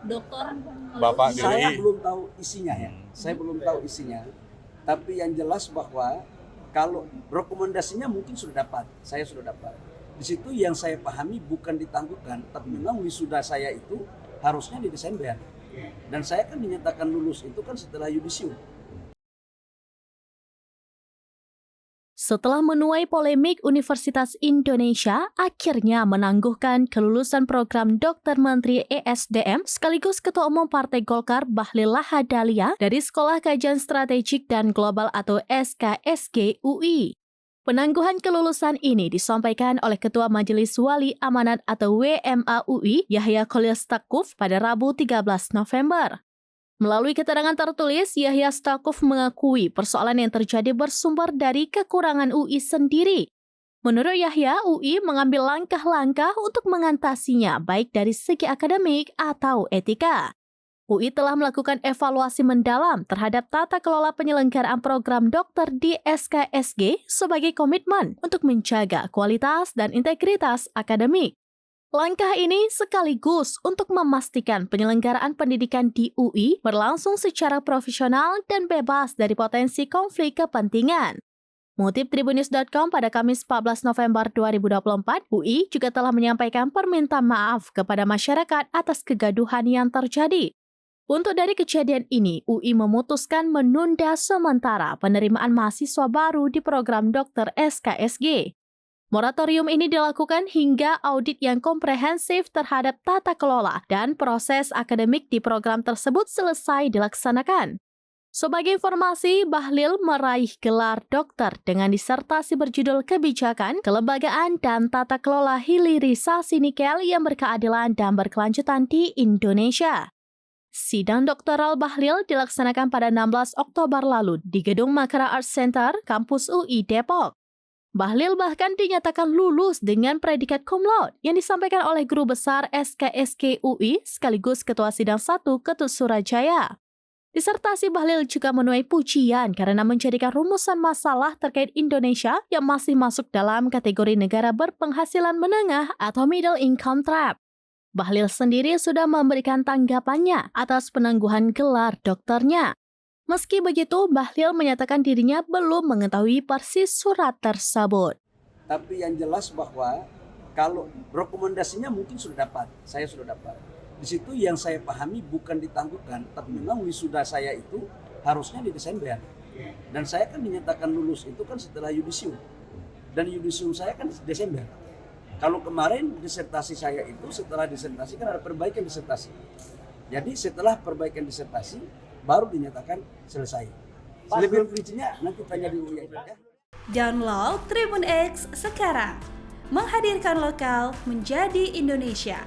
dokter Bapak di Saya UI. belum tahu isinya ya. Saya belum tahu isinya. Tapi yang jelas bahwa kalau rekomendasinya mungkin sudah dapat, saya sudah dapat. Di situ yang saya pahami bukan ditangguhkan, tapi memang wisuda saya itu harusnya di Desember. Dan saya kan dinyatakan lulus itu kan setelah yudisium. Setelah menuai polemik, Universitas Indonesia akhirnya menangguhkan kelulusan program Dokter Menteri ESDM sekaligus Ketua Umum Partai Golkar Bahlil Lahadalia dari Sekolah Kajian Strategik dan Global atau SKSG UI. Penangguhan kelulusan ini disampaikan oleh Ketua Majelis Wali Amanat atau WMA UI Yahya Khalil Stakuf pada Rabu 13 November. Melalui keterangan tertulis, Yahya Stakuf mengakui persoalan yang terjadi bersumber dari kekurangan UI sendiri. Menurut Yahya, UI mengambil langkah-langkah untuk mengatasinya baik dari segi akademik atau etika. UI telah melakukan evaluasi mendalam terhadap tata kelola penyelenggaraan program dokter di SKSG sebagai komitmen untuk menjaga kualitas dan integritas akademik. Langkah ini sekaligus untuk memastikan penyelenggaraan pendidikan di UI berlangsung secara profesional dan bebas dari potensi konflik kepentingan. Mengutip Tribunnews.com pada Kamis 14 November 2024, UI juga telah menyampaikan permintaan maaf kepada masyarakat atas kegaduhan yang terjadi. Untuk dari kejadian ini, UI memutuskan menunda sementara penerimaan mahasiswa baru di program dokter SKSG. Moratorium ini dilakukan hingga audit yang komprehensif terhadap tata kelola dan proses akademik di program tersebut selesai dilaksanakan. Sebagai informasi, Bahlil meraih gelar dokter dengan disertasi berjudul Kebijakan, Kelembagaan, dan Tata Kelola Hilirisasi Nikel yang berkeadilan dan berkelanjutan di Indonesia. Sidang doktoral Bahlil dilaksanakan pada 16 Oktober lalu di Gedung Makara Arts Center, Kampus UI Depok. Bahlil bahkan dinyatakan lulus dengan predikat cum laude yang disampaikan oleh Guru Besar SKSG UI sekaligus Ketua Sidang 1 Ketut Surajaya. Disertasi Bahlil juga menuai pujian karena menjadikan rumusan masalah terkait Indonesia yang masih masuk dalam kategori negara berpenghasilan menengah atau middle income trap. Bahlil sendiri sudah memberikan tanggapannya atas penangguhan gelar dokternya. Meski begitu, Bahlil menyatakan dirinya belum mengetahui persis surat tersebut. Tapi yang jelas bahwa kalau rekomendasinya mungkin sudah dapat, saya sudah dapat. Di situ yang saya pahami bukan ditangguhkan, tapi memang wisuda saya itu harusnya di Desember. Dan saya kan dinyatakan lulus itu kan setelah yudisium. Dan yudisium saya kan Desember. Kalau kemarin disertasi saya itu setelah disertasi kan ada perbaikan disertasi. Jadi setelah perbaikan disertasi baru dinyatakan selesai. Lebih rincinya nanti tanya di UI ya. Download Tribun X sekarang. Menghadirkan lokal menjadi Indonesia.